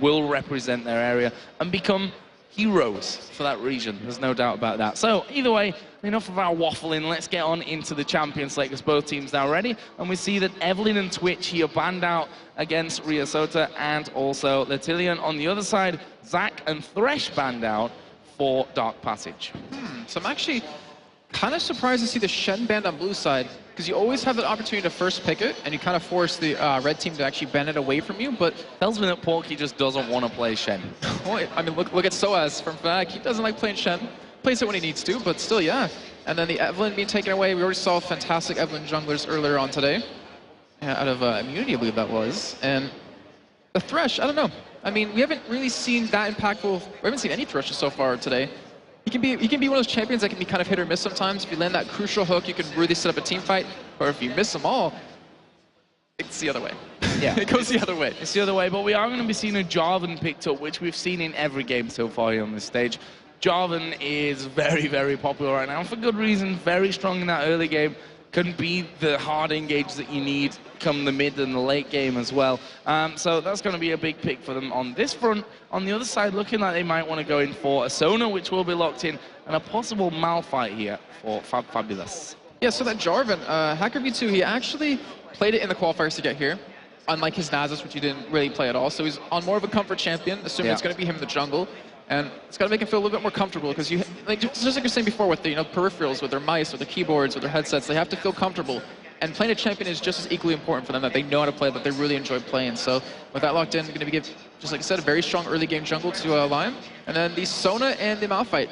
will represent their area and become heroes for that region. There's no doubt about that. So either way, enough of our waffling. Let's get on into the champion slate because both teams now ready. And we see that Evelyn and Twitch here banned out against Riasota and also Lyon. On the other side, Zach and Thresh banned out for Dark Passage. So I'm actually kind of surprised to see the Shen banned on blue side, because you always have the opportunity to first pick it, and you kind of force the red team to actually ban it away from you, but... Tells me that Porky just doesn't want to play Shen. I mean, look at Soaz from Fnatic. He doesn't like playing Shen. Plays it when he needs to, but still, yeah. And then the Evelyn being taken away. We already saw fantastic Evelyn junglers earlier on today. Out of Immunity, I believe that was. And the Thresh, I don't know. I mean, we haven't really seen that impactful... We haven't seen any Threshes so far today. He can be one of those champions that can be kind of hit or miss sometimes. If you land that crucial hook, you can really set up a team fight. Or if you miss them all, it's the other way. Yeah, it goes the other way. It's the other way, but we are going to be seeing a Jarvan picked up, which we've seen in every game so far here on this stage. Jarvan is very, very popular right now, for good reason. Very strong in that early game. Can be the hard engage that you need come the mid and the late game as well. So that's going to be a big pick for them on this front. On the other side, looking like they might want to go in for a Sona, which will be locked in, and a possible Malphite here for Fabulous. Yeah, so that Jarvan, Hacker V2, he actually played it in the qualifiers to get here, unlike his Nasus, which he didn't really play at all. So he's on more of a comfort champion, assuming it's going to be him in the jungle. And it's got to make him feel a little bit more comfortable, because you, like, just like you're saying before with the peripherals, with their mice, with their keyboards, with their headsets, they have to feel comfortable. And playing a champion is just as equally important for them, that they know how to play, that they really enjoy playing. So with that locked in, going to give, just like I said, a very strong early game jungle to Lyon. And then the Sona and the Malphite.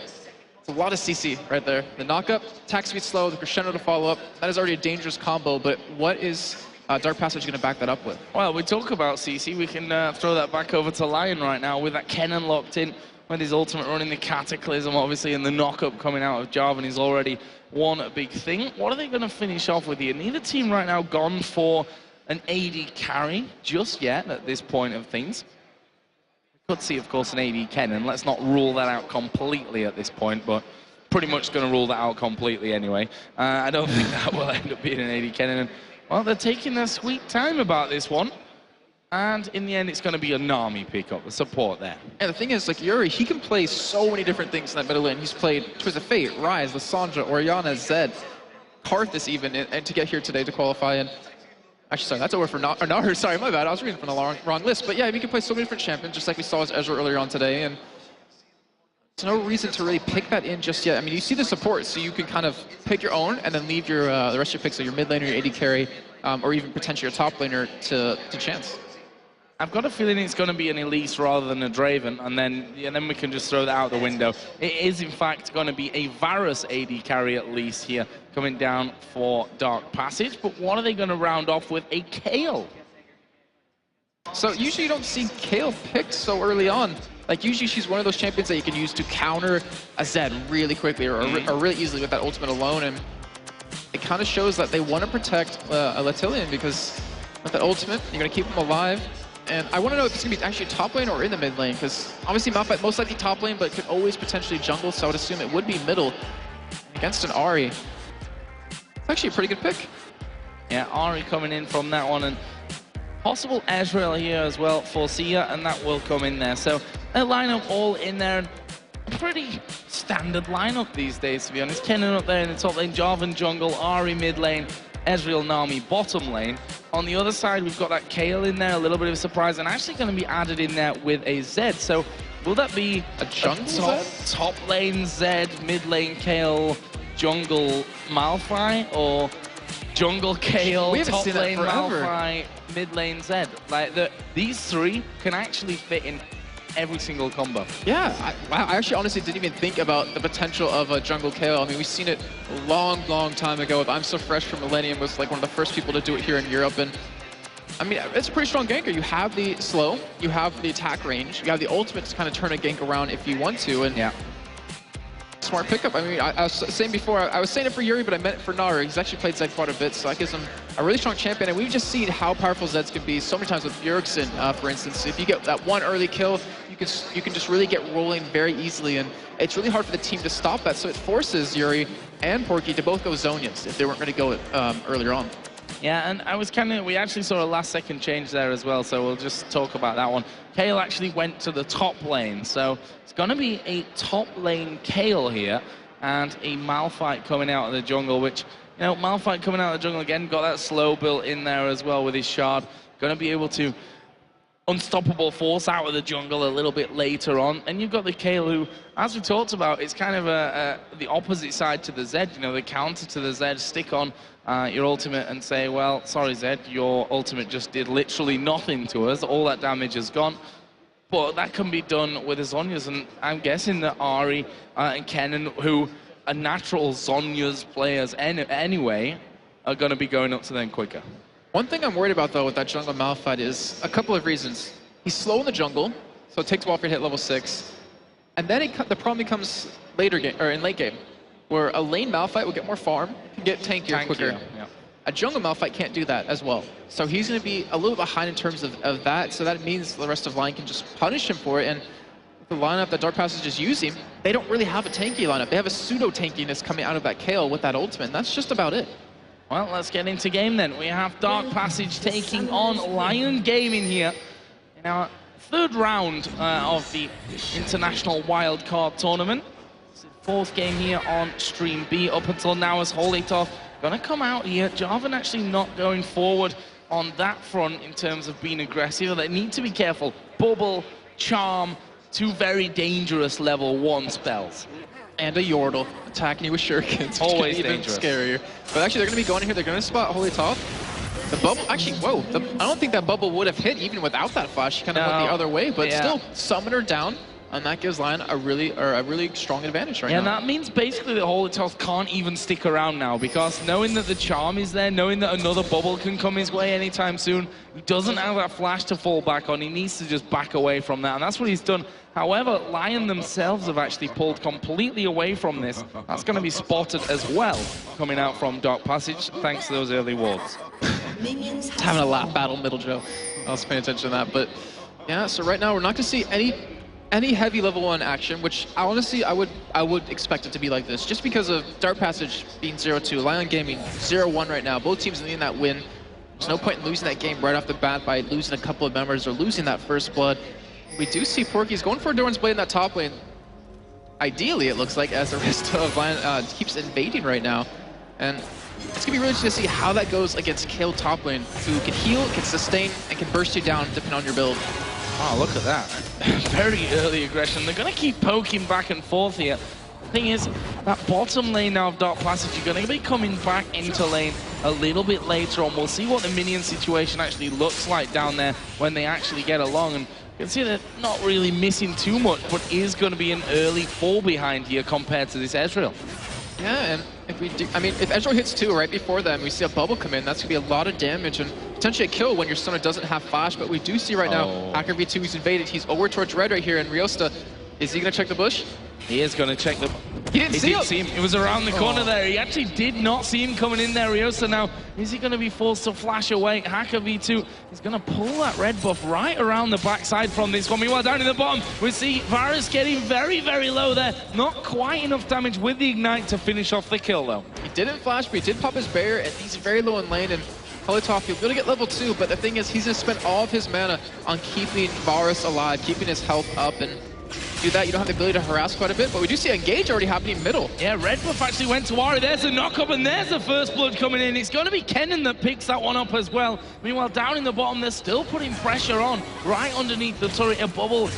It's a lot of CC right there. The knock-up, attack speed slow, the crescendo to follow up. That is already a dangerous combo, but what is Dark Passage going to back that up with? Well, we talk about CC. We can throw that back over to Lyon right now with that Kennen locked in. With his ultimate running the Cataclysm, obviously, and the knock-up coming out of Jarvan, he's already won a big thing. What are they going to finish off with here? Neither team right now gone for an AD carry just yet at this point of things. We could see, of course, an AD Kennen. Let's not rule that out completely at this point, but pretty much going to rule that out completely anyway. I don't think that will end up being an AD Kennen. And, well, they're taking their sweet time about this one. And in the end, it's going to be a Nami pickup, the support there. And the thing is, like, Yuri, he can play so many different things in that middle lane. He's played Twist of Fate, Ryze, Lissandra, Orianna, Zed, Karthus even, and to get here today to qualify. And actually, sorry, that's over for Naru. Sorry, my bad. I was reading from the wrong list. But yeah, he can play so many different champions, just like we saw as Ezreal earlier on today. And there's no reason to really pick that in just yet. I mean, you see the support, so you can kind of pick your own and then leave your the rest of your picks, so your mid laner, your AD carry, or even potentially your top laner to chance. I've got a feeling it's going to be an Elise rather than a Draven, and then we can just throw that out the window. It is, in fact, going to be a Varus AD carry at least here, coming down for Dark Passage. But what are they going to round off with? A Kayle. So usually you don't see Kayle picked so early on. Like, usually she's one of those champions that you can use to counter a Zed really quickly or really easily with that ultimate alone. And it kind of shows that they want to protect a Lyon, because with that ultimate, you're going to keep him alive. And I want to know if it's going to be actually top lane or in the mid lane, because obviously Malphite most likely top lane, but could always potentially jungle, so I would assume it would be middle against an Ahri. It's actually a pretty good pick. Yeah, Ahri coming in from that one, and possible Ezreal here as well for Sia, and that will come in there. So a lineup all in there. A pretty standard lineup these days, to be honest. Kennen up there in the top lane, Jarvan jungle, Ahri mid lane, Ezreal, Nami bottom lane. On the other side, we've got that Kayle in there, a little bit of a surprise, and actually going to be added in there with a Zed. So will that be a jungle top lane Zed, mid lane Kayle, jungle Malphite, or jungle Kayle, top lane Malphite, mid lane Zed? Like, these three can actually fit in every single combo. Yeah, I actually honestly didn't even think about the potential of a jungle Kayle. I mean, we've seen it a long time ago with I'm So Fresh from Millennium, was like one of the first people to do it here in Europe. And I mean, it's a pretty strong ganker. You have the slow, you have the attack range, you have the ultimate to kind of turn a gank around if you want to. And yeah, smart pickup. I mean, I was saying before, I was saying it for Yuri, but I meant it for Naru. He's actually played Zed quite a bit, so that gives him a really strong champion. And we've just seen how powerful Zeds can be so many times with Bjergsen, for instance. If you get that one early kill, you can just really get rolling very easily, and it's really hard for the team to stop that. So it forces Yuri and Porky to both go Zhonya's if they weren't going to go earlier on. Yeah, and we actually saw a last-second change there as well, so we'll just talk about that one. Kale actually went to the top lane, so it's going to be a top lane Kale here, and a Malphite coming out of the jungle, which, you know, Malphite coming out of the jungle again, got that slow built in there as well with his shard. Going to be able to unstoppable force out of the jungle a little bit later on. And you've got the Kale who, as we talked about, it's kind of the opposite side to the Zed, you know, the counter to the Zed. Stick on your ultimate and say, well, sorry Zed, your ultimate just did literally nothing to us. All that damage is gone. But that can be done with the Zhonya's, and I'm guessing that Ahri and Kennen, who are natural Zhonya's players anyway, are going to be going up to them quicker. One thing I'm worried about, though, with that jungle Malphite is a couple of reasons. He's slow in the jungle, so it takes a while for him to hit level 6. And then the problem becomes later game, or in late game, where a lane Malphite will get more farm, can get tankier quicker. Yeah. A jungle Malphite can't do that as well. So he's going to be a little behind in terms of that, so that means the rest of Lyon can just punish him for it. And the lineup that Dark Passage is using, they don't really have a tanky lineup. They have a pseudo-tankiness coming out of that Kale with that ultimate, and that's just about it. Well, let's get into game then. We have Dark Passage taking on Lyon Gaming here in our third round of the International Wildcard Tournament. It's the fourth game here on Stream B up until now as Holitoff gonna come out here. Jarvan actually not going forward on that front in terms of being aggressive. They need to be careful. Bubble, Charm, two very dangerous level 1 spells. And a Yordle attacking you with shurikens. Always even dangerous. Scarier. But actually, they're going to be going in here. They're going to spot Holy Top. The bubble, actually, whoa. I don't think that bubble would have hit even without that flash. He kind of went the other way, but still summoned her down. And that gives Lyon a really strong advantage right now. Yeah, that means basically that Holitoff can't even stick around now, because knowing that the charm is there, knowing that another bubble can come his way anytime soon, he doesn't have that flash to fall back on. He needs to just back away from that, and that's what he's done. However, Lyon themselves have actually pulled completely away from this. That's going to be spotted as well, coming out from Dark Passage, thanks to those early wards. It's having a lap battle, Middle Joe. I was paying attention to that, but yeah, so right now we're not going to see any heavy level 1 action, which honestly I would expect it to be like this, just because of Dark Passage being 0-2, Lyon Gaming 0-1 right now. Both teams needing that win. There's no point in losing that game right off the bat by losing a couple of members or losing that first blood. We do see Porky's going for a Doran's Blade in that top lane. Ideally, it looks like, as the rest of Lyon keeps invading right now. And it's going to be really interesting to see how that goes against Kale top lane, who can heal, can sustain, and can burst you down depending on your build. Oh, look at that. Very early aggression. They're going to keep poking back and forth here. The thing is, that bottom lane now of Dark Passage, you're going to be coming back into lane a little bit later on. We'll see what the minion situation actually looks like down there when they actually get along. And you can see they're not really missing too much, but is going to be an early fall behind here compared to this Ezreal. Yeah, and if we do, I mean, if Ezreal hits 2 right before them, we see a bubble come in, that's going to be a lot of damage and potentially a kill when your stunner doesn't have flash. But we do see right now, Hacker V2, he's invaded. He's over towards red right here, and Riosta, is he going to check the bush? He is going to check the... He didn't see him. It was around the corner there. He actually did not see him coming in there, Riosta. Now, is he going to be forced to flash away? Hacker V2 is going to pull that red buff right around the backside from this one. Meanwhile, down in the bottom, we see Varus getting very, very low there. Not quite enough damage with the Ignite to finish off the kill, though. He didn't flash, but he did pop his barrier, and he's very low in lane. And Holitoff, he'll be able to get level 2, but the thing is, he's going to spend all of his mana on keeping Varus alive, keeping his health up, and do that, you don't have the ability to harass quite a bit, but we do see Engage already happening middle. Yeah, red buff actually went to Ahri. There's a knock-up, and there's the first blood coming in. It's going to be Kennen that picks that one up as well. Meanwhile, down in the bottom, they're still putting pressure on. Right underneath the turret, a bubble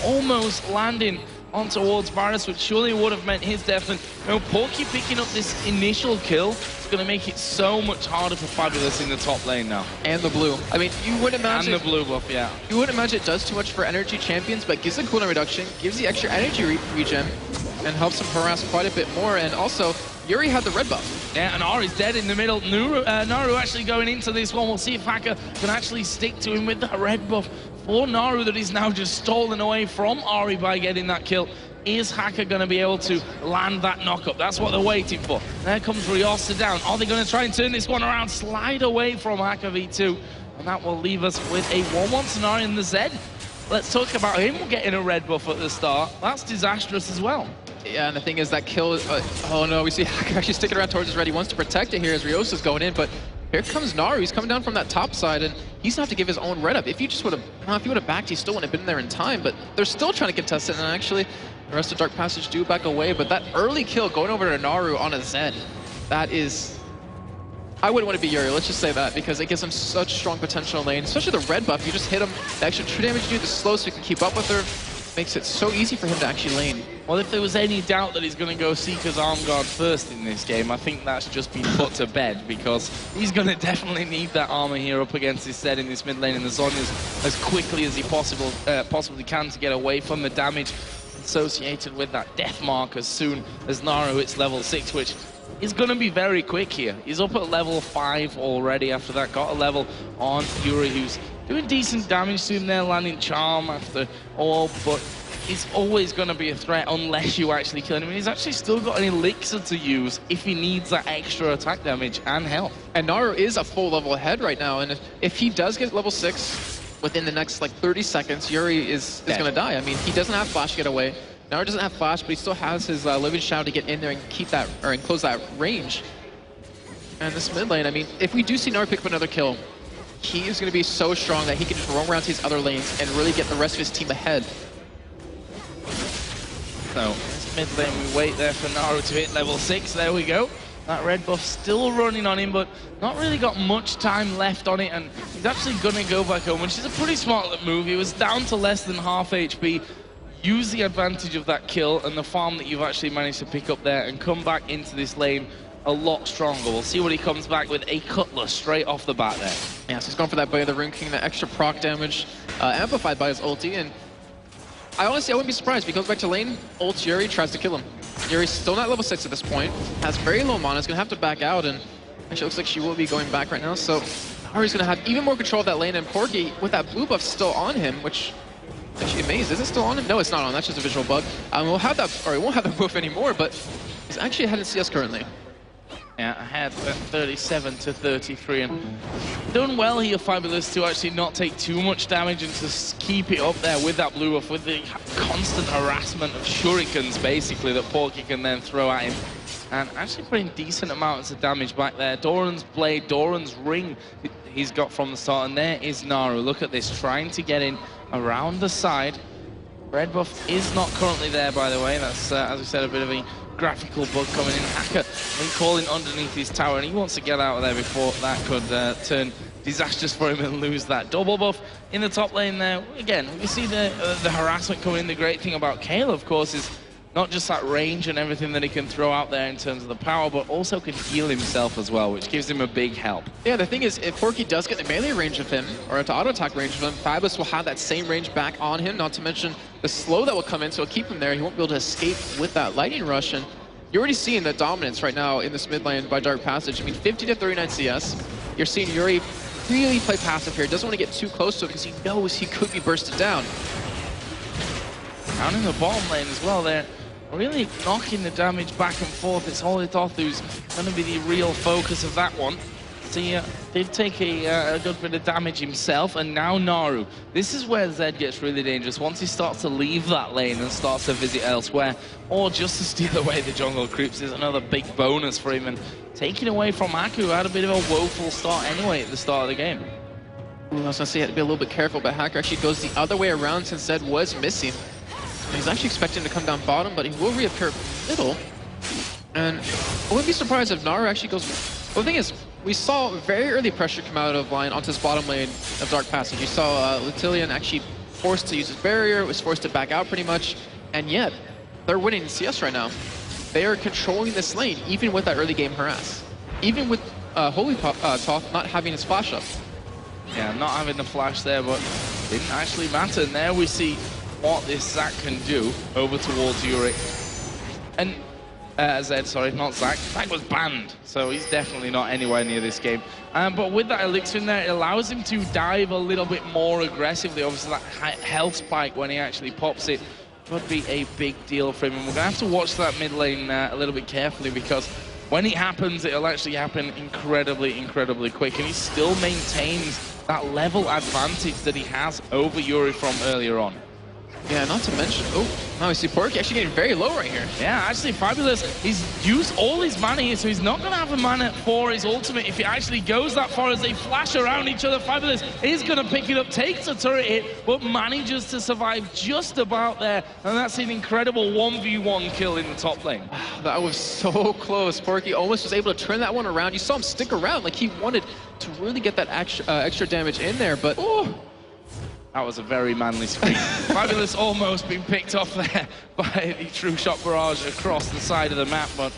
almost landing on towards Varus, which surely would have meant his death. And you know, Porky picking up this initial kill is going to make it so much harder for Fabulous in the top lane now. And the blue. I mean, you wouldn't imagine... And the blue buff, yeah. You wouldn't imagine it does too much for energy champions, but gives a cooldown reduction, gives the extra energy regen, and helps him harass quite a bit more. And also, Yuri had the red buff. Yeah, and Ahri's dead in the middle. Naru actually going into this one. We'll see if Hacker can actually stick to him with that red buff. For Naru, that is now just stolen away from Ahri by getting that kill. Is Hacker going to be able to land that knockup? That's what they're waiting for. There comes Riosta down. Are they going to try and turn this one around? Slide away from Hacker V2. And that will leave us with a 1-1 scenario in the Zed. Let's talk about him getting a red buff at the start. That's disastrous as well. Yeah, and the thing is that kill... oh no, we see Hacker actually sticking around towards his red. He wants to protect it here as Riosta's going in, but Here comes Naru. He's coming down from that top side, and he's gonna have to give his own red up. If he just would have, if he would have backed, he still wouldn't have been there in time. But they're still trying to contest it, and actually, the rest of Dark Passage do back away. But that early kill going over to Naru on a Zed, that is, I wouldn't want to be Yuri. Let's just say that, because it gives him such strong potential in lane, especially the red buff. You just hit him, the extra true damage you do, the slow, so you can keep up with her. Makes it so easy for him to actually lane. Well, if there was any doubt that he's going to go Seeker's Arm Guard first in this game, I think that's just been put to bed, because he's going to definitely need that armor here up against his Zed in this mid lane, and the Zhonya's as quickly as he possibly can to get away from the damage associated with that death mark as soon as Naru hits level 6, which is going to be very quick here. He's up at level 5 already after that, got a level on Yuri, who's doing decent damage to him there, landing Charm after all, but he's always going to be a threat unless you actually kill him. And he's actually still got an elixir to use if he needs that extra attack damage and health. And Naru is a full level ahead right now, and if he does get level 6 within the next like 30 seconds, Yuri is going to die. I mean, he doesn't have flash to get away. Naru doesn't have flash, but he still has his Living Shadow to get in there and keep that, or and close that range. And this mid lane, I mean, if we do see Naru pick up another kill, he is going to be so strong that he can just roam around to his other lanes and really get the rest of his team ahead. So, this mid lane, we wait there for Naru to hit level 6. There we go. That red buff still running on him, but not really got much time left on it, and he's actually going to go back home, which is a pretty smart move. He was down to less than half HP. Use the advantage of that kill and the farm that you've actually managed to pick up there and come back into this lane a lot stronger. We'll see what he comes back with, a Cutlass straight off the bat there. Yeah, so he's going for that Blade of the Rune King, that extra proc damage, amplified by his ulti, and I wouldn't be surprised if he goes back to lane, ults Yuri, tries to kill him. Yuri's still not level 6 at this point, has very low mana, is going to have to back out, and actually looks like she will be going back right now, so Naru's going to have even more control of that lane, and Porky, with that blue buff still on him, which actually amazed, is it still on him? No, it's not on, that's just a visual bug. We'll have that, or he won't have that buff anymore, but he's actually ahead in CS currently. Yeah, ahead at 37 to 33, and doing well here, Fabulous, to actually not take too much damage and to keep it up there with that blue buff, with the constant harassment of shurikens, basically, that Porky can then throw at him. And actually putting decent amounts of damage back there. Doran's Blade, Doran's Ring he's got from the start, and there is Naru. Look at this, trying to get in around the side. Red buff is not currently there, by the way. That's, as we said, a bit of a graphical bug coming in. Hacker calling underneath his tower, and he wants to get out of there before that could turn disastrous for him and lose that double buff in the top lane there. Again, we see the harassment coming in. The great thing about Kayle, of course, is not just that range and everything that he can throw out there in terms of the power, but also can heal himself as well, which gives him a big help. Yeah, the thing is, if Porky does get the melee range of him, or to auto-attack range of him, Fabulous will have that same range back on him, not to mention the slow that will come in, so it'll keep him there. He won't be able to escape with that lightning rush, and you're already seeing the dominance right now in this mid lane by Dark Passage. I mean, 50 to 39 CS. You're seeing Yuri really play passive here. Doesn't want to get too close to it because he knows he could be bursted down. Down in the bottom lane as well, they're really knocking the damage back and forth. It's Holitoth who's going to be the real focus of that one. See, did take a good bit of damage himself, and now Naru. This is where Zed gets really dangerous. Once he starts to leave that lane and starts to visit elsewhere, or just to steal away the jungle creeps, is another big bonus for him. And taking away from Haku, who had a bit of a woeful start anyway at the start of the game. Ooh, I was going to say, he had to be a little bit careful, but Hacker actually goes the other way around since Zed was missing. And he's actually expecting him to come down bottom, but he will reappear middle. And I wouldn't be surprised if Naru actually goes... Well, the thing is, we saw very early pressure come out of Lyon onto his bottom lane of Dark Passage. You saw Lyon actually forced to use his barrier, was forced to back out pretty much, and yet they're winning in CS right now. They are controlling this lane, even with that early game harass. Even with Holitoth not having his flash up. Yeah, not having the flash there, but didn't actually matter. And there we see what this Zac can do over towards Yuri. And Zed, sorry, not Zac. Zac was banned, so he's definitely not anywhere near this game. But with that elixir in there, it allows him to dive a little bit more aggressively. Obviously, that health spike when he actually pops it would be a big deal for him. And we're going to have to watch that mid lane a little bit carefully, because when it happens, it'll actually happen incredibly, incredibly quick. And he still maintains that level advantage that he has over Yuri from earlier on. Yeah, not to mention, oh, now we see Porky actually getting very low right here. Yeah, actually, Fabulous, he's used all his mana here, so he's not going to have a mana for his ultimate if he actually goes that far as they flash around each other. Fabulous is going to pick it up, takes a turret hit, but manages to survive just about there, and that's an incredible 1v1 kill in the top lane. That was so close. Porky almost was able to turn that one around. You saw him stick around, like he wanted to really get that extra damage in there, but oh. That was a very manly screen. Fabulous almost being picked off there by the True Shot Barrage across the side of the map, but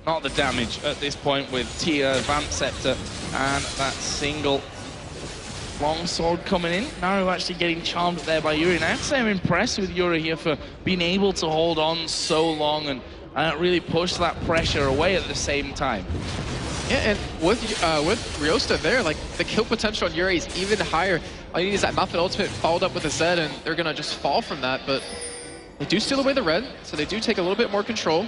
not the damage at this point with Tia, Vamp Scepter, and that single long sword coming in. Naru actually getting charmed there by Yuri. And I have to say I'm impressed with Yuri here for being able to hold on so long and really push that pressure away at the same time. Yeah, and with Ryosta there, like the kill potential on Yuri is even higher. All you need is that Muffin ultimate followed up with a Zed, and they're gonna just fall from that. But they do steal away the red, so they do take a little bit more control.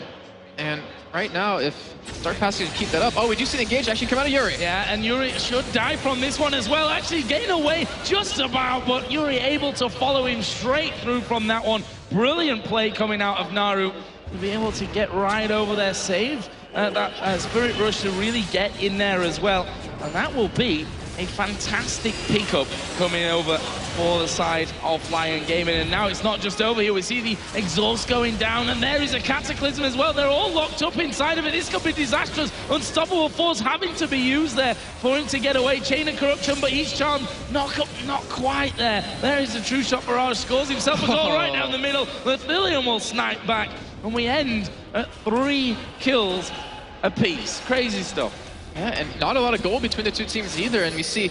And right now, if Dark Passage can keep that up, oh, we do see the engage actually come out of Yuri. Yeah, and Yuri should die from this one as well. Actually getting away just about, but Yuri able to follow him straight through from that one. Brilliant play coming out of Naru to be able to get right over there, save that Spirit Rush to really get in there as well. And that will be a fantastic pickup coming over for the side of Lyon Gaming. And now it's not just over here. We see the exhaust going down, and there is a Cataclysm as well. They're all locked up inside of it. This could be disastrous. Unstoppable Force having to be used there for him to get away. Chain of Corruption, but he's charmed. Knock up, not quite there. There is a True Shot Barrage. Scores himself a goal right down the middle. Lyon will snipe back. And we end at 3 kills apiece. Crazy stuff. Yeah, and not a lot of goal between the two teams either. And we see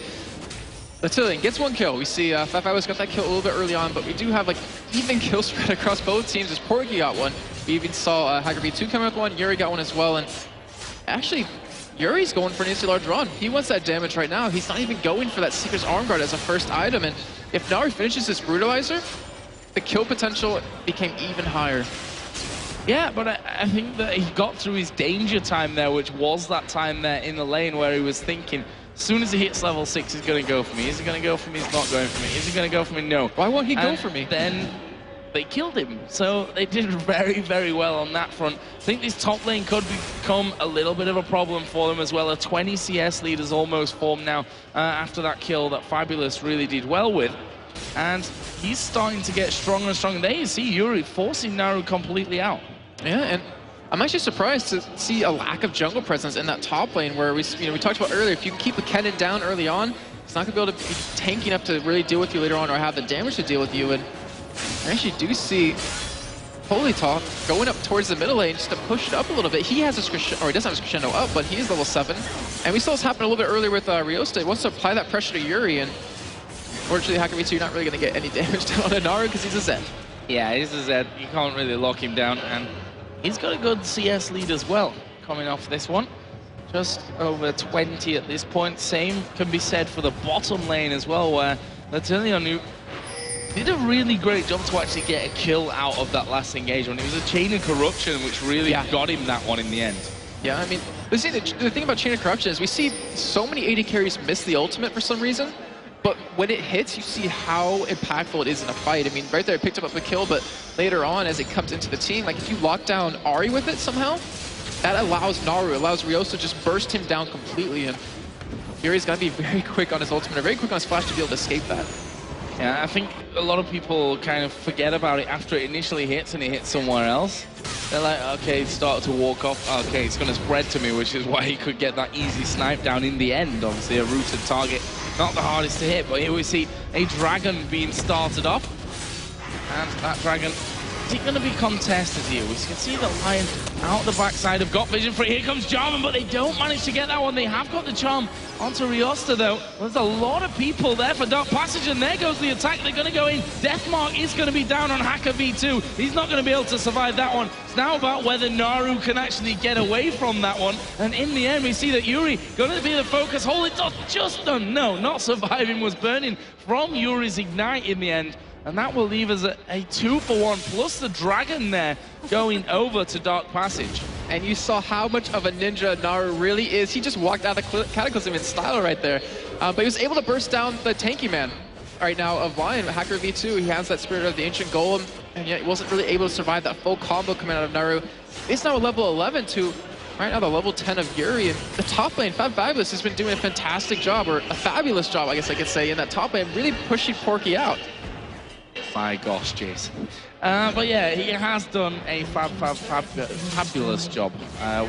Lyon gets 1 kill. We see Fabulous got that kill a little bit early on, but we do have like even kill spread across both teams as Porky got 1. We even saw Hacker V2 come with 1, Yuri got 1 as well. And actually, Yuri's going for an easy large run. He wants that damage right now. He's not even going for that Seeker's Arm Guard as a first item. And if Naru finishes this Brutalizer, the kill potential became even higher. Yeah, but I think that he got through his danger time there, which was that time there in the lane where he was thinking, as soon as he hits level 6, he's going to go for me. Is he going to go for me? He's not going for me. Is he going to go for me? No. Why won't he go for me? Then they killed him. So they did very, very well on that front. I think this top lane could become a little bit of a problem for them as well. A 20 CS lead is almost formed now after that kill that Fabulous really did well with. And he's starting to get stronger and stronger. There you see Yuri forcing Naru completely out. Yeah, and I'm actually surprised to see a lack of jungle presence in that top lane where we talked about earlier. If you can keep a Kennen down early on, it's not going to be able to be tanking up to really deal with you later on or have the damage to deal with you. And I actually do see Holy Talk going up towards the middle lane just to push it up a little bit. He has a crescendo, or he doesn't have a crescendo up, but he is level 7. And we saw this happen a little bit earlier with Ryosta. He wants to apply that pressure to Yuri, and fortunately, Hacker V2, you're not really going to get any damage down on Naru because he's a Zed. Yeah, he's a Zed. You can't really lock him down, and he's got a good CS lead as well coming off this one. Just over 20 at this point. Same can be said for the bottom lane as well, where Lyon did a really great job to actually get a kill out of that last engagement. It was a Chain of Corruption which really got him that one in the end. Yeah, I mean, the thing about Chain of Corruption is we see so many AD carries miss the ultimate for some reason, but when it hits, you see how impactful it is in a fight. I mean, right there, it picked up a kill, but later on, as it comes into the team, like if you lock down Ahri with it somehow, that allows Naru, allows Ryosta to just burst him down completely, and Yuri's got to be very quick on his ultimate, or very quick on his flash to be able to escape that. Yeah, I think a lot of people kind of forget about it after it initially hits and it hits somewhere else. They're like, okay, start to walk off. Okay, it's going to spread to me, which is why he could get that easy snipe down in the end. Obviously, a rooted target, not the hardest to hit, but here we see a dragon being started off. And that dragon, is it going to be contested here? We can see the Lion out the backside have got vision for it. Here comes Jarvan, but they don't manage to get that one. They have got the charm onto Ryosta, though. There's a lot of people there for Dark Passage, and there goes the attack. They're going to go in. Deathmark is going to be down on Hacker V2. He's not going to be able to survive that one. It's now about whether Naru can actually get away from that one. And in the end, we see that Yuri going to be the focus. Hold it just done. No, not surviving, was burning from Yuri's Ignite in the end. And that will leave us a 2-for-1, plus the dragon there going over to Dark Passage. And you saw how much of a ninja Naru really is. He just walked out of the Cataclysm in style right there. But he was able to burst down the tanky man. right now of Lyon. Hacker V2, he has that Spirit of the Ancient Golem, and yet he wasn't really able to survive that full combo coming out of Naru. He's now a level 11 to right now the level 10 of Yuri. And the top lane, Fabulous has been doing a fantastic job, or a fabulous job, I guess I could say, in that top lane, really pushing Porky out. My gosh, Jason. But yeah, he has done a fabulous job,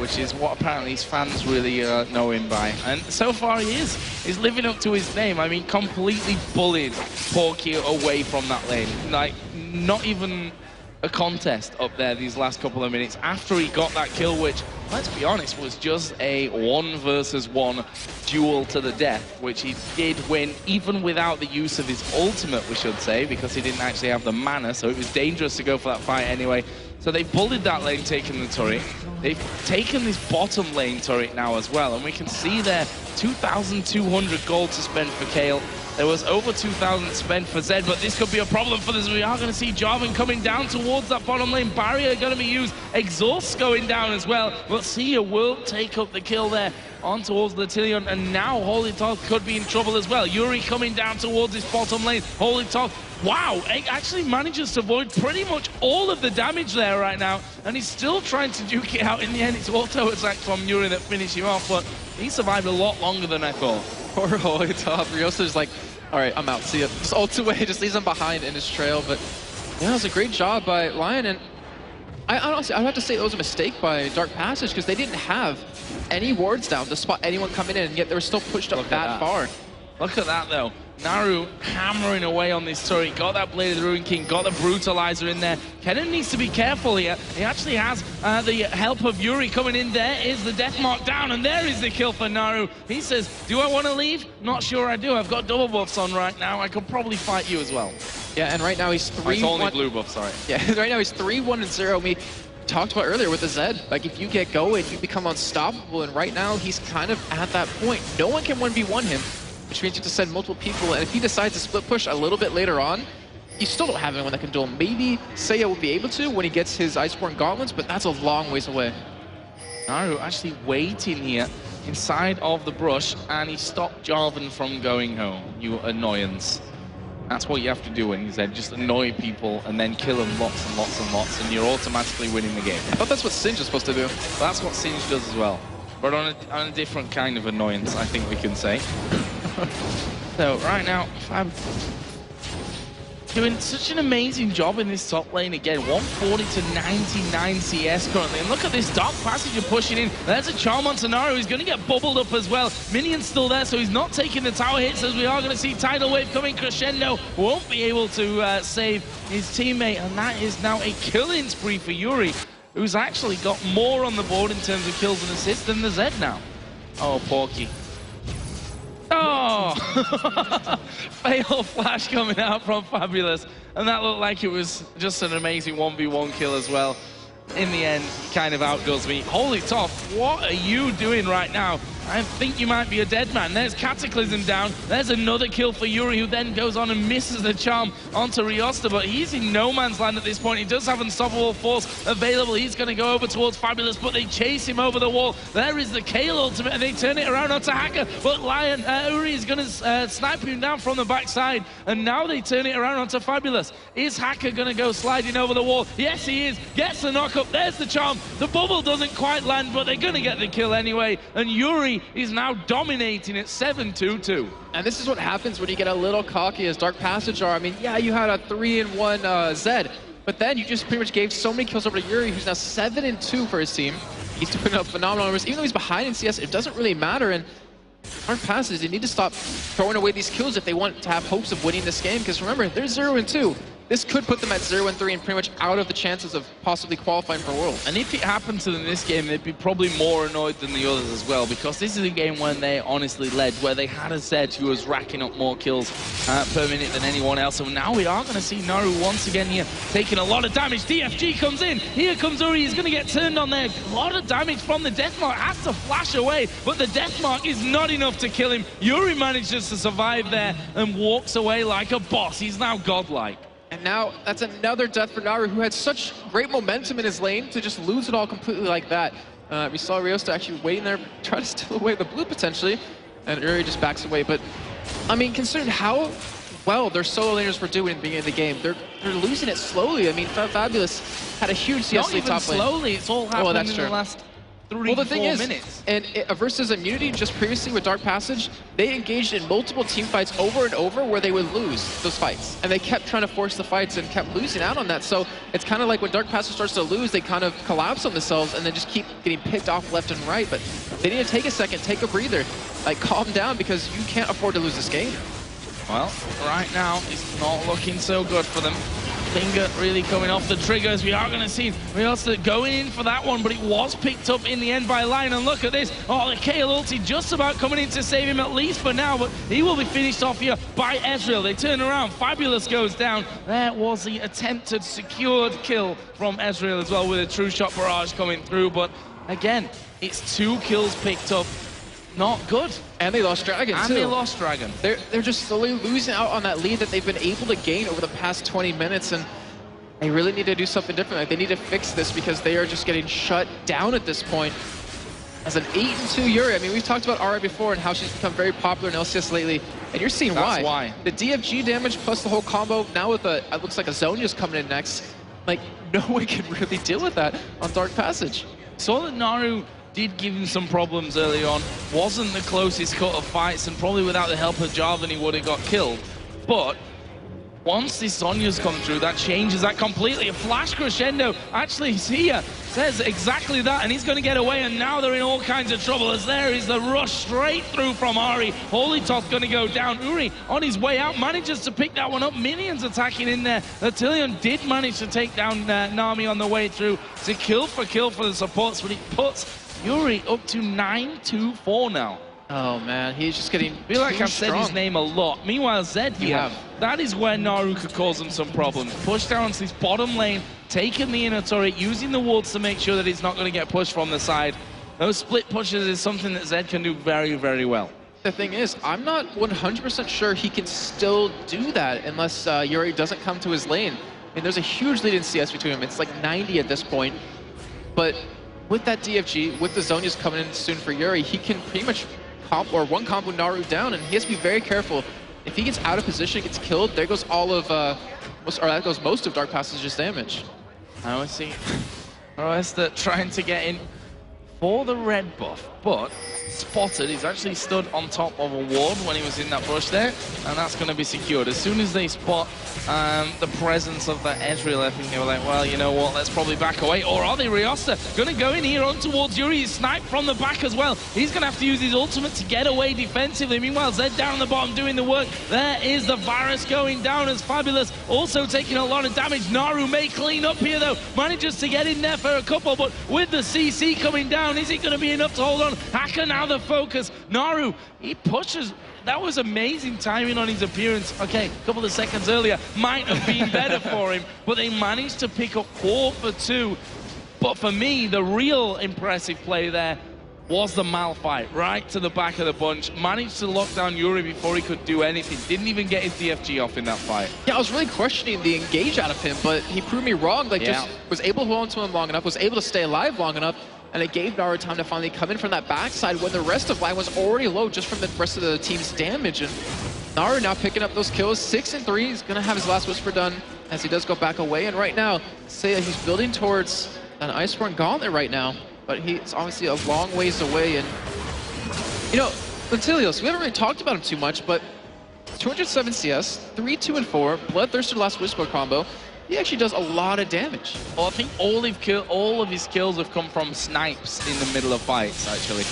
which is what apparently his fans really know him by. And so far he is. He's living up to his name. I mean, completely bullied Porky away from that lane. Like, not even a contest up there these last couple of minutes after he got that kill, which, let's be honest, was just a 1 versus 1 duel to the death, which he did win even without the use of his ultimate, we should say, because he didn't actually have the mana, so it was dangerous to go for that fight anyway. So they bullied that lane, taking the turret. They've taken this bottom lane turret now as well, and we can see there 2,200 gold to spend for Kayle. There was over 2,000 spent for Zed, but this could be a problem for this. We are going to see Jarvan coming down towards that bottom lane. Barrier going to be used. Exhaust going down as well. But Sia will take up the kill there on towards the Lyon, and now Holy Talk could be in trouble as well. Yuri coming down towards his bottom lane. Holy Talk, wow, it actually manages to avoid pretty much all of the damage there right now, and he's still trying to duke it out. In the end, it's auto attack from Yuri that finished him off, but he survived a lot longer than I thought. Poor Holy Top. Ryosa's like, all right, I'm out, see ya. Just ults away, just leaves him behind in his trail. But yeah, it was a great job by Lyon. And I honestly, I'd have to say it was a mistake by Dark Passage, because they didn't have any wards down to spot anyone coming in, and yet they were still pushed up that far. Look at that, though. Naru hammering away on this turret. Got that Blade of the Ruin King, got the Brutalizer in there. Kennen needs to be careful here. He actually has the help of Yuri coming in. There is the death mark down, and there is the kill for Naru. He says, do I want to leave? Not sure I do. I've got double buffs on right now. I could probably fight you as well. Yeah, and right now he's 3-1. It's only blue buff, sorry. Yeah, right now he's 3-1-0. We talked about earlier with the Zed. Like, if you get going, you become unstoppable, and right now he's kind of at that point. No one can 1v1 him, which means you have to send multiple people, and if he decides to split push a little bit later on, you still don't have anyone that can duel. Maybe Seiya will be able to when he gets his Iceborne Gauntlets, but that's a long ways away. Naru actually waiting here inside of the brush, and he stopped Jarvan from going home. You annoyance. That's what you have to do when he's there. Just annoy people and then kill them lots and lots and lots, and you're automatically winning the game. I thought that's what Singe is supposed to do. That's what Singe does as well, but on a different kind of annoyance, I think we can say. So right now, Fab doing such an amazing job in this top lane again. 140 to 99 CS currently. And look at this Dark Passage pushing in. There's a charm on Naru. He's going to get bubbled up as well. Minion's still there, so he's not taking the tower hits, as we are going to see Tidal Wave coming crescendo. Won't be able to save his teammate, and that is now a killing spree for Yuri, who's actually got more on the board in terms of kills and assists than the Zed now. Oh, Porky. Oh! Fail flash coming out from Fabulous. And that looked like it was just an amazing 1v1 kill as well. In the end, he kind of outdoes me. Holy Top, what are you doing right now? I think you might be a dead man. There's Cataclysm down. There's another kill for Yuri, who then goes on and misses the charm onto Ryosta, but he's in no man's land at this point. He does have Unstoppable Force available. He's going to go over towards Fabulous, but they chase him over the wall. There is the Kayle ultimate, and they turn it around onto Hacker, but Uri is going to snipe him down from the backside, and now they turn it around onto Fabulous. Is Hacker going to go sliding over the wall? Yes, he is. Gets the knock up. There's the charm. The bubble doesn't quite land, but they're going to get the kill anyway, and Yuri is now dominating at 7-2-2. And this is what happens when you get a little cocky as Dark Passage are. I mean, yeah, you had a 3-1 Zed, but then you just pretty much gave so many kills over to Yuri, who's now 7-2 for his team. He's doing up phenomenal numbers. Even though he's behind in CS, it doesn't really matter. And Dark Passage, they need to stop throwing away these kills if they want to have hopes of winning this game, because remember, they're 0-2. This could put them at 0-3 and pretty much out of the chances of possibly qualifying for Worlds. And if it happened to them this game, they'd be probably more annoyed than the others as well, because this is a game when they honestly led, where they had a Zed who was racking up more kills per minute than anyone else. So now we are going to see Naru once again here taking a lot of damage. DFG comes in. Here comes Uri. He's going to get turned on there. A lot of damage from the Deathmark. Has to flash away, but the Deathmark is not enough to kill him. Yuri manages to survive there and walks away like a boss. He's now godlike. And now that's another death for Naru, who had such great momentum in his lane to just lose it all completely like that. We saw Ryosta actually waiting there, try to steal away the blue potentially, and Uri just backs away. But I mean, considering how well their solo laners were doing at the beginning of the game. They're losing it slowly. I mean, Fabulous had a huge CS lead top lane. Not even slowly, it's all happened in the last 3-4 minutes. And versus Immunity, just previously with Dark Passage, they engaged in multiple team fights over and over where they would lose those fights. And they kept trying to force the fights and kept losing out on that. So it's kind of like when Dark Passage starts to lose, they kind of collapse on themselves and then just keep getting picked off left and right. But they need to take a second, take a breather, like calm down, because you can't afford to lose this game. Well, right now, it's not looking so good for them. Finger really coming off the triggers. We are going to see Riosta going in for that one, but it was picked up in the end by Lyon. And look at this. Oh, the Kayle ulti just about coming in to save him at least for now, but he will be finished off here by Ezreal. They turn around. Fabulous goes down. There was the attempted secured kill from Ezreal as well, with a true shot barrage coming through. But again, it's 2 kills picked up. Not good. And they lost Dragon, too. And they lost Dragon. They're just slowly losing out on that lead that they've been able to gain over the past 20 minutes, and they really need to do something different. Like, they need to fix this because they are just getting shut down at this point. As an 8-2 Yuri, I mean, we've talked about Ari before and how she's become very popular in LCS lately, and you're seeing That's why. why. The DFG damage plus the whole combo, now with it looks like a Zhonya's coming in next. Like, no one can really deal with that on Dark Passage. Saw that Naru did give him some problems early on. Wasn't the closest cut of fights, and probably without the help of Jarvan he would have got killed. But once the Sonya's come through, that changes that completely. A flash crescendo actually here says exactly that, and he's going to get away, and now they're in all kinds of trouble, as there is the rush straight through from Ari. Holytoth going to go down. Uri on his way out manages to pick that one up. Minions attacking in there. Latilion did manage to take down Nami on the way through. It's a kill for the supports, but it puts Yuri up to 9-2-4 now. Oh man, he's just getting I feel like I've said his name a lot. Meanwhile, Zed here, that is where Naru could cause him some problems. Push down to his bottom lane, taking the inner turret, using the wards to make sure that he's not going to get pushed from the side. Those split pushes is something that Zed can do very, very well. The thing is, I'm not 100% sure he can still do that unless Yuri doesn't come to his lane. I mean, there's a huge lead in CS between them. It's like 90 at this point. But with that DFG, with the Zhonya's coming in soon for Yuri, he can pretty much one combo Naru down, and he has to be very careful. If he gets out of position, gets killed, there goes all of, that goes most of Dark Passage's damage. I see Riosta trying to get in for the red buff, but spotted. He's actually stood on top of a ward when he was in that bush there, and that's going to be secured. As soon as they spot the presence of the Ezreal, I think they were like, well, you know what, let's probably back away. Or are they? Riosta going to go in here on towards Yuri. He's sniped from the back as well. He's going to have to use his ultimate to get away defensively. Meanwhile, Zed down the bottom doing the work. There is the virus going down as Fabulous, also taking a lot of damage. Naru may clean up here though, manages to get in there for a couple, but with the CC coming down, is it going to be enough to hold on? Hacker now the focus. Naru, he pushes. That was amazing timing on his appearance. Okay, a couple of seconds earlier might have been better for him, but they managed to pick up 4 for 2. But for me, the real impressive play there was the Malphite, right to the back of the bunch. Managed to lock down Yuri before he could do anything. Didn't even get his DFG off in that fight. Yeah, I was really questioning the engage out of him, but he proved me wrong. Like, just was able to hold on to him long enough, was able to stay alive long enough, and it gave Naru time to finally come in from that backside when the rest of Lyon was already low just from the rest of the team's damage. And Naru now picking up those kills, 6 and 3. He's going to have his last Whisper done as he does go back away. And right now, Seiya, he's building towards an Iceborne Gauntlet right now, but he's obviously a long ways away. And, you know, Latilios, we haven't really talked about him too much, but 207 CS, 3, 2, and 4, Bloodthirster Last Whisper combo. He actually does a lot of damage. Well, I think all of his kills have come from snipes in the middle of fights, actually.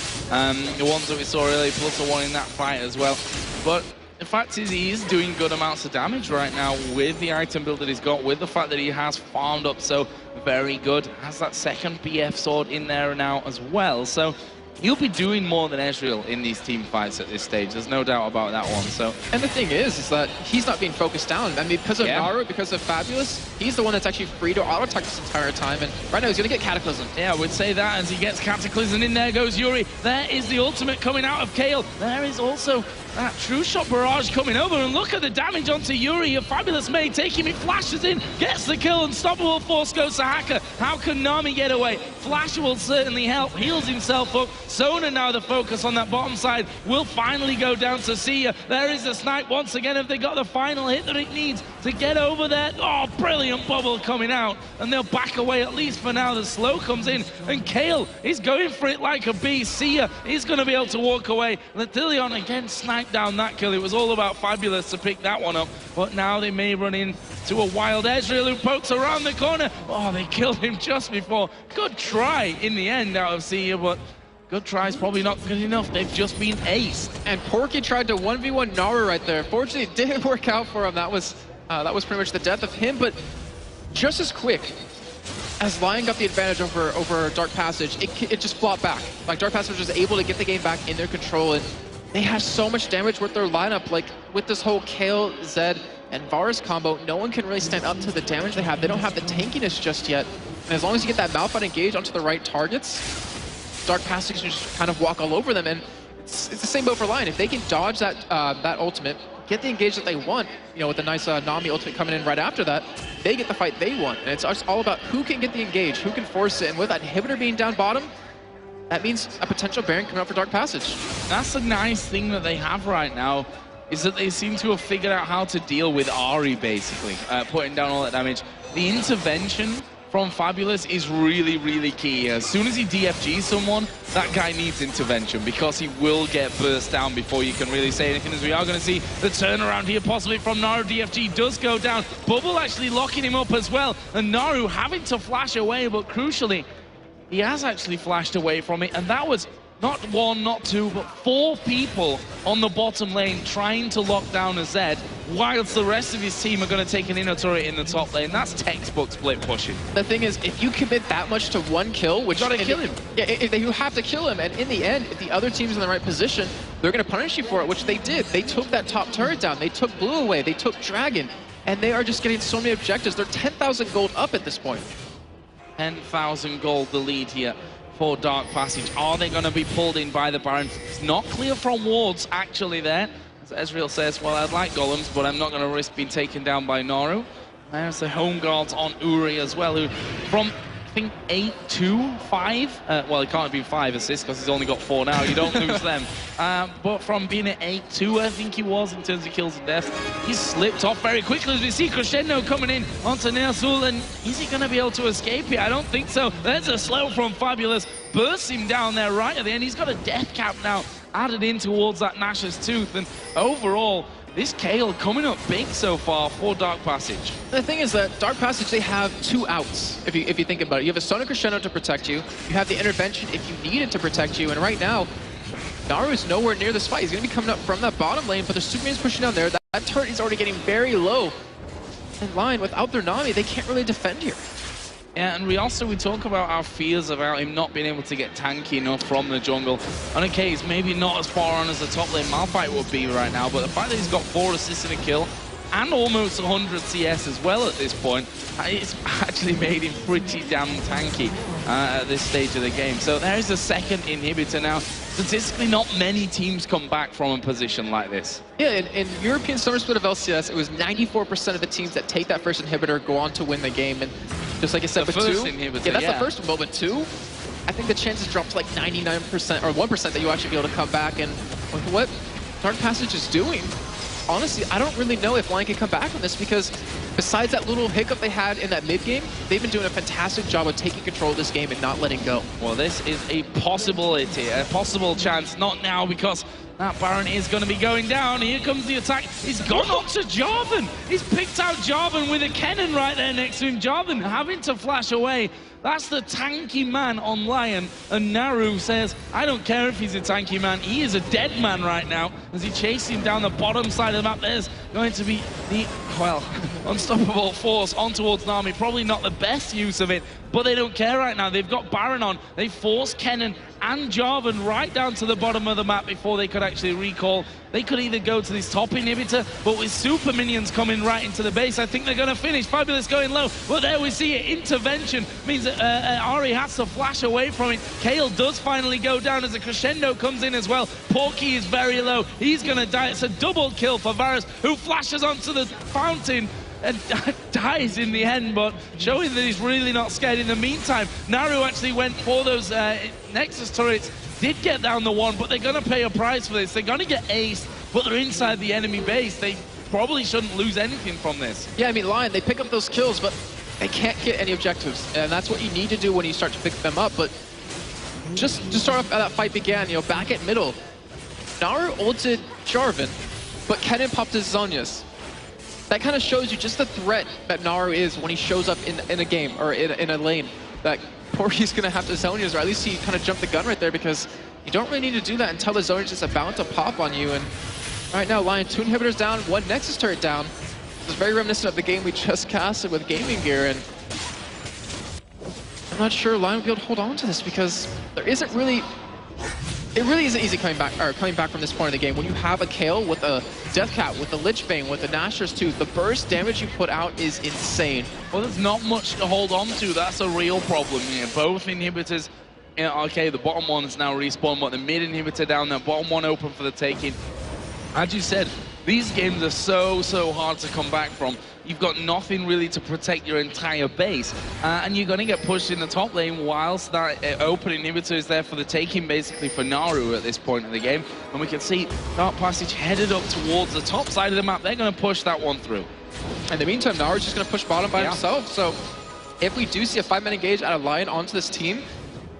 The ones that we saw earlier, plus the one in that fight as well. But the fact is, he is doing good amounts of damage right now with the item build that he's got, with the fact that he has farmed up so very good. Has that second BF sword in there now as well. So he'll be doing more than Ezreal in these team fights at this stage. There's no doubt about that one. So, and the thing is that he's not being focused down. I mean, because of Naru, because of Fabulous, he's the one that's actually free to auto-attack this entire time. And right now, he's going to get Cataclysm. Yeah, I would say that as he gets Cataclysm. In there goes Yuri. There is the ultimate coming out of Kayle. There is also that true shot barrage coming over, and look at the damage onto Yuri. A fabulous May taking it, flashes in, gets the kill, unstoppable force goes to Hacker. How can Nami get away? Flash will certainly help, heals himself up. Sona now the focus on that bottom side will finally go down to Sia. There is the snipe once again. Have they got the final hit that it needs to get over there? Oh, brilliant bubble coming out, and they'll back away at least for now. The slow comes in, and Kale is going for it like a beast. Sia is going to be able to walk away. Lyon again sniped down that kill. It was all about Fabulous to pick that one up, but now they may run into a wild Ezreal who pokes around the corner. Oh, they killed him just before. Good try in the end out of Sia, but good try is probably not good enough. They've just been aced. And Porky tried to 1v1 Naru right there. Fortunately, it didn't work out for him. That was pretty much the death of him, but just as quick as Lyon got the advantage over Dark Passage, it just flopped back. Like, Dark Passage was able to get the game back in their control, and they had so much damage with their lineup. Like, with this whole Kale, Zed, and Varus combo, no one can really stand up to the damage they have. They don't have the tankiness just yet. And as long as you get that Malphite engaged onto the right targets, Dark Passage can just kind of walk all over them. And it's the same boat for Lyon. If they can dodge that ultimate, get the engage that they want, you know, with the nice Nami ultimate coming in right after that, they get the fight they want. And it's just all about who can get the engage, who can force it. And with that inhibitor being down bottom, that means a potential Baron coming up for Dark Passage. That's the nice thing that they have right now, is that they seem to have figured out how to deal with Ahri, basically, putting down all that damage. The intervention from Fabulous is really, really key. As soon as he DFGs someone, that guy needs intervention, because he will get burst down before you can really say anything, as we are going to see the turnaround here possibly from Naru. DFG does go down. Bubble actually locking him up as well, and Naru having to flash away, but crucially, he has actually flashed away from it, and that was not one, not two, but 4 people on the bottom lane trying to lock down a Zed, whilst the rest of his team are going to take an inner turret in the top lane. That's textbook split pushing. The thing is, if you commit that much to one kill, which... You gotta kill him. Yeah, you have to kill him, and in the end, if the other team's in the right position, they're going to punish you for it, which they did. They took that top turret down, they took Blue away, they took Dragon, and they are just getting so many objectives. They're 10,000 gold up at this point. 10,000 gold the lead here for Dark Passage. Are they going to be pulled in by the Baron? It's not clear from wards actually there. As Ezreal says, well, I'd like golems, but I'm not going to risk being taken down by Naru. There's the home guards on Uri as well, who from, I think, 8 to 5, well, he can't have been 5 assists because he's only got 4 now, you don't lose them. But from being at 8-2, I think he was, in terms of kills and deaths, he's slipped off very quickly as we see Crescendo coming in onto Ner'zhul, and is he going to be able to escape it? I don't think so. There's a slow from Fabulous, bursts him down there right at the end. He's got a death cap now added in towards that Nash's Tooth, and overall, this Kale coming up big so far for Dark Passage. The thing is that Dark Passage, they have 2 outs, if you think about it. You have a Sonic Crescendo to protect you, you have the intervention if you need it to protect you, and right now, Naru is nowhere near this fight. He's going to be coming up from that bottom lane, but the Superman's pushing down there. That turret is already getting very low. And Lyon, without their Nami, they can't really defend here. Yeah, and we talk about our fears about him not being able to get tanky enough from the jungle. And okay, he's maybe not as far on as the top lane Malphite would be right now, but the fact that he's got 4 assists and a kill, and almost 100 CS as well at this point, it's actually made him pretty damn tanky at this stage of the game. So there's a second inhibitor now. Statistically, not many teams come back from a position like this. Yeah, in European Summer Split of LCS, it was 94% of the teams that take that first inhibitor go on to win the game. And just like I said, the with 2, inhibitor, yeah, that's the first one, but with 2, I think the chances drop to like 99% or 1% that you actually be able to come back. And with what Dark Passage is doing, honestly, I don't really know if Lyon can come back from this, because besides that little hiccup they had in that mid game, they've been doing a fantastic job of taking control of this game and not letting go. Well, this is a possibility, a possible chance. Not now, because that Baron is going to be going down. Here comes the attack. He's gone up to Jarvan. He's picked out Jarvan with a cannon right there next to him. Jarvan having to flash away. That's the tanky man on Lyon, and Naru says, I don't care if he's a tanky man, he is a dead man right now, as he chases him down the bottom side of the map. There's going to be the, well, unstoppable force on towards Nami. Probably not the best use of it, but they don't care right now. They've got Baron on. They forced Kennen and Jarvan right down to the bottom of the map before they could actually recall. They could either go to this top inhibitor, but with super minions coming right into the base, I think they're going to finish. Fabulous going low, but there we see it. Intervention means that Ari has to flash away from it. Kale does finally go down as a crescendo comes in as well. Porky is very low. He's going to die. It's a double kill for Varus, who flashes onto the fountain and dies in the end, but showing that he's really not scared. In the meantime, Naru actually went for those Nexus turrets, did get down the one, but they're going to pay a price for this. They're going to get aced, but they're inside the enemy base. They probably shouldn't lose anything from this. Yeah, I mean, Lyon, they pick up those kills, but they can't get any objectives, and that's what you need to do when you start to pick them up. But just to start off how that fight began, you know, back at middle, Naru ulted Jarvan, but Kennen popped his Zhonya's. That kind of shows you just the threat that Naru is when he shows up in a game or in a lane. That Porky's going to have to Zhonya's, or at least he kind of jumped the gun right there, because you don't really need to do that until the Zhonya's just about to pop on you. And right now, Lyon, 2 inhibitors down, 1 Nexus turret down. It's very reminiscent of the game we just casted with Gaming Gear, and I'm not sure Lyon will be able to hold on to this, because there isn't really... It really isn't easy coming back from this point of the game. When you have a Kale with a Death Cat, with a Lich Bane, with a Nashor's Tooth, the burst damage you put out is insane. Well, there's not much to hold on to. That's a real problem here. Both inhibitors, okay, the bottom one's now respawned, but the mid inhibitor down there, bottom one open for the taking. As you said, these games are so hard to come back from. You've got nothing really to protect your entire base, and you're going to get pushed in the top lane whilst that open inhibitor is there for the taking, basically for Naru at this point in the game. And we can see Dark Passage headed up towards the top side of the map. They're going to push that one through. In the meantime, Naru's just going to push bottom by himself. So if we do see a 5-man engage out of Lyon onto this team,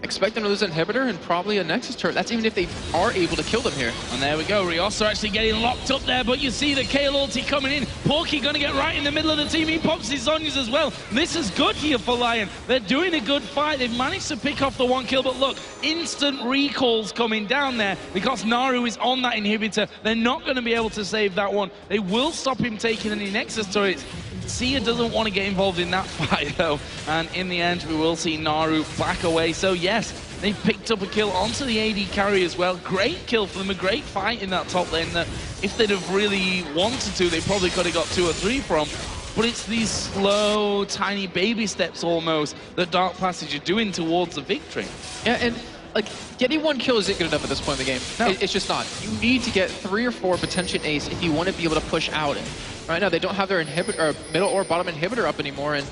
expect them to lose an inhibitor and probably a Nexus turret. That's even if they are able to kill them here. And there we go. Riosa actually getting locked up there, but you see the Kale ulti coming in. Porky going to get right in the middle of the team. He pops his Zhonya's as well. This is good here for Lyon. They're doing a good fight. They've managed to pick off the 1 kill, but look, instant recalls coming down there because Naru is on that inhibitor. They're not going to be able to save that one. They will stop him taking any Nexus turrets. Sia doesn't want to get involved in that fight, though. And in the end, we will see Naru back away. So, yes, they've picked up a kill onto the AD carry as well. Great kill for them, a great fight in that top lane that if they'd have really wanted to, they probably could have got 2 or 3 from. But it's these slow, tiny baby steps almost that Dark Passage are doing towards the victory. Yeah, and like, getting 1 kill isn't good enough at this point in the game. No. It's just not. You need to get 3 or 4 potential ace if you want to be able to push out. And right now, they don't have their inhibitor, or middle or bottom inhibitor up anymore, and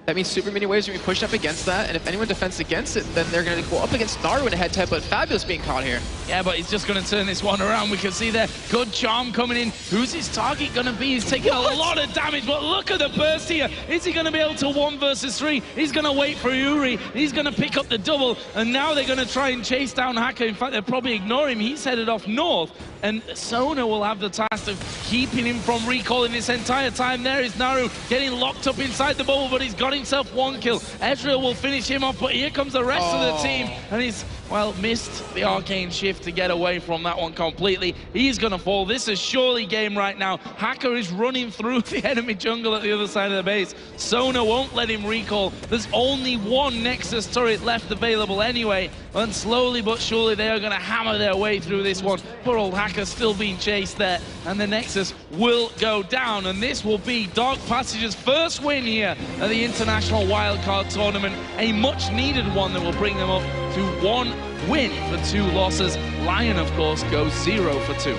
that means super many ways to be pushed up against that, and if anyone defends against it, then they're going to go up against Naru in a head-to-head, but Fabulous being caught here. Yeah, but he's just going to turn this one around. We can see there, good charm coming in. Who's his target going to be? He's taking a lot of damage, but look at the burst here. Is he going to be able to 1 versus 3? He's going to wait for Yuri. He's going to pick up the double, and now they're going to try and chase down Hacker. In fact, they'll probably ignore him. He's headed off north, and Sona will have the task of keeping him from recalling this entire time. There is Naru getting locked up inside the bubble, but he's got himself 1 kill. Ezreal will finish him off, but here comes the rest of the team, and he's, well, missed the arcane shift to get away from that one completely. He's going to fall. This is surely game right now. Hacker is running through the enemy jungle at the other side of the base. Sona won't let him recall. There's only 1 Nexus turret left available anyway, and slowly but surely they are going to hammer their way through this one. Poor old Hacker still being chased there, and the Nexus will go down, and this will be Dark Passage's first win here at the International Wildcard Tournament, a much-needed one that will bring them up to 1 win for 2 losses. Lyon, of course, goes 0 for 2.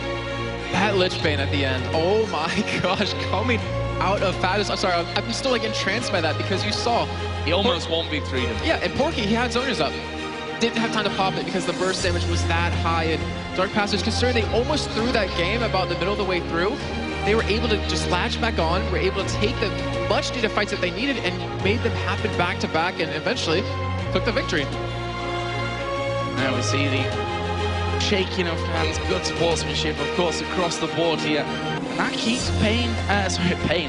That Lich Bane at the end, oh my gosh, coming out of Fabulous. I'm sorry, I'm still like entranced by that, because you saw he almost 1v3'd him. Yeah, and Porky, he had Zhonya's up. Didn't have time to pop it because the burst damage was that high, and Dark Passage, considering they almost threw that game about the middle of the way through, they were able to just latch back on, were able to take the much-needed fights that they needed and made them happen back-to-back, and eventually took the victory. Now we see the shaking of hands, good sportsmanship, of course, across the board here. And that keeps Pain,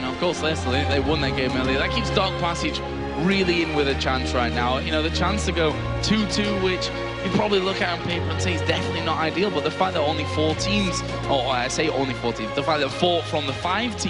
of course, they won that game earlier. That keeps Dark Passage really in with a chance right now. You know, the chance to go 2-2, which you probably look at on paper and say is definitely not ideal, but the fact that only 4 teams, or I say only 4 teams, the fact that 4 from the 5 teams